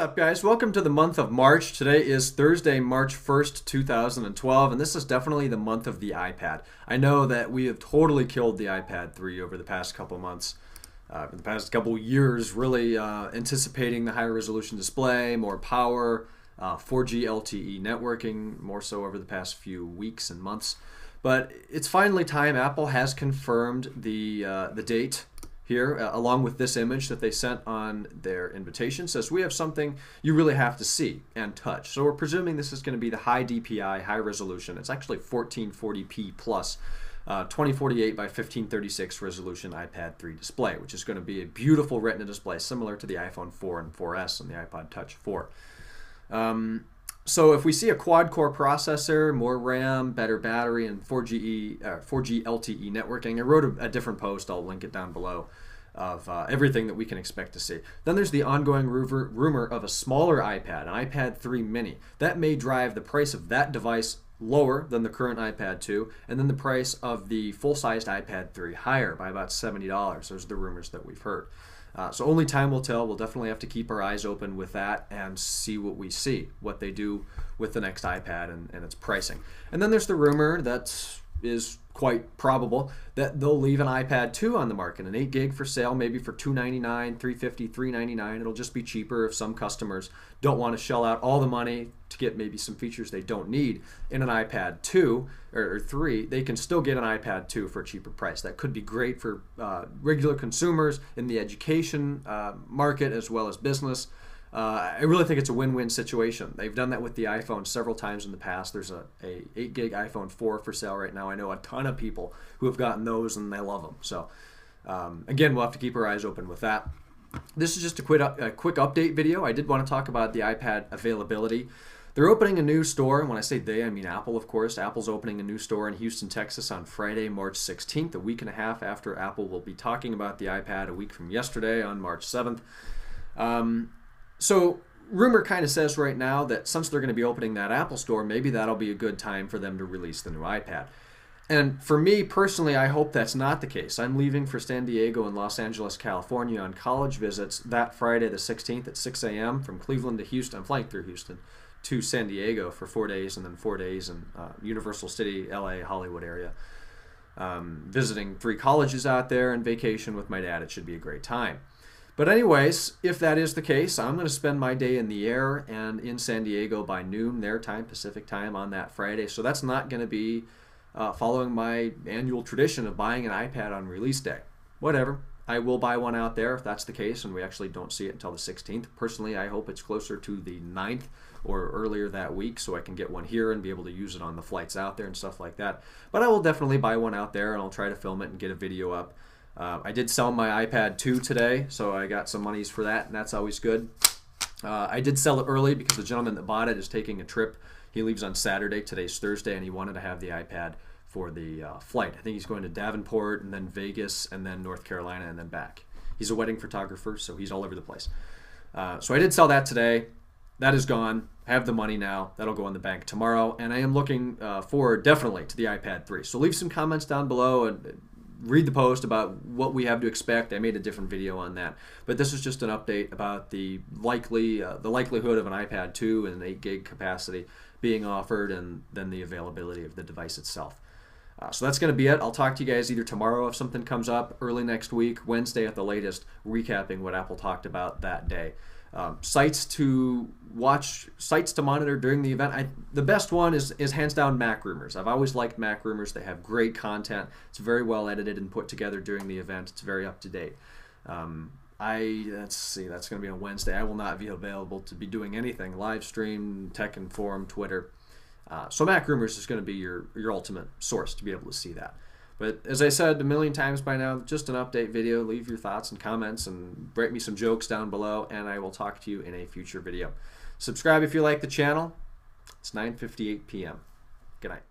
up, guys? Welcome to the month of March. Today is Thursday, March 1st, 2012, and this is definitely the month of the iPad. I know that we have totally killed the iPad 3 over the past couple months, in the past couple years, really anticipating the higher resolution display, more power, 4G LTE networking, more so over the past few weeks and months. But it's finally time. Apple has confirmed the date here, along with this image that they sent on their invitation. Says we have something you really have to see and touch. So we're presuming this is going to be the high DPI, high resolution. It's actually 1440p plus 2048 by 1536 resolution iPad 3 display, which is going to be a beautiful Retina display similar to the iPhone 4 and 4S and the iPod Touch 4. So if we see a quad-core processor, more RAM, better battery, and 4G LTE networking, I wrote a different post, I'll link it down below, of everything that we can expect to see. Then there's the ongoing rumor of a smaller iPad, an iPad 3 mini. That may drive the price of that device lower than the current iPad 2, and then the price of the full-sized iPad 3 higher by about $70. Those are the rumors that we've heard. So only time will tell. We'll definitely have to keep our eyes open with that and see what we see, what they do with the next iPad and its pricing. And then there's the rumor that is quite probable that they'll leave an iPad 2 on the market, an 8 gig for sale, maybe for $299, $350, $399. It'll just be cheaper if some customers don't want to shell out all the money to get maybe some features they don't need in an iPad 2 or 3. They can still get an iPad 2 for a cheaper price. That could be great for regular consumers in the education market as well as business. I really think it's a win-win situation. They've done that with the iPhone several times in the past. There's a 8 gig iPhone 4 for sale right now. I know a ton of people who have gotten those and they love them. So again, we'll have to keep our eyes open with that. This is just a quick update video. I did want to talk about the iPad availability. They're opening a new store, and when I say they, I mean Apple, of course. Apple's opening a new store in Houston, Texas on Friday, March 16th, a week and a half after Apple will be talking about the iPad a week from yesterday on March 7th. So rumor kind of says right now that since they're going to be opening that Apple store, maybe that'll be a good time for them to release the new iPad. And for me personally, I hope that's not the case. I'm leaving for San Diego and Los Angeles, California on college visits that Friday the 16th at 6 a.m. from Cleveland to Houston. I'm flying through Houston to San Diego for 4 days and then 4 days in Universal City, LA, Hollywood area. Visiting 3 colleges out there and vacation with my dad. It should be a great time. But anyways, if that is the case, I'm going to spend my day in the air and in San Diego by noon their time, Pacific time, on that Friday. So that's not going to be following my annual tradition of buying an iPad on release day. Whatever. I will buy one out there if that's the case and we actually don't see it until the 16th. Personally, I hope it's closer to the 9th or earlier that week so I can get one here and be able to use it on the flights out there and stuff like that. But I will definitely buy one out there and I'll try to film it and get a video up. I did sell my iPad 2 today, so I got some monies for that, and that's always good. I did sell it early because the gentleman that bought it is taking a trip. He leaves on Saturday. Today's Thursday, and he wanted to have the iPad for the flight. I think he's going to Davenport, and then Vegas, and then North Carolina, and then back. He's a wedding photographer, so he's all over the place. So I did sell that today. That is gone. I have the money now. That'll go in the bank tomorrow, and I am looking forward definitely to the iPad 3. So leave some comments down below and read the post about what we have to expect. I made a different video on that, but this is just an update about the likelihood of an iPad 2 and an 8 gig capacity being offered, and then the availability of the device itself. So that's going to be it. I'll talk to you guys either tomorrow if something comes up, early next week, Wednesday at the latest, recapping what Apple talked about that day. Sites to watch, sites to monitor during the event. The best one is hands down Mac Rumors. I've always liked Mac Rumors. They have great content. It's very well edited and put together during the event. It's very up to date. Let's see, that's going to be on Wednesday. I will not be available to be doing anything, live stream, tech and forum, Twitter. So Mac Rumors is going to be your ultimate source to be able to see that. But as I said a million times by now, just an update video. Leave your thoughts and comments and write me some jokes down below, and I will talk to you in a future video. Subscribe if you like the channel. It's 9:58 p.m. Good night.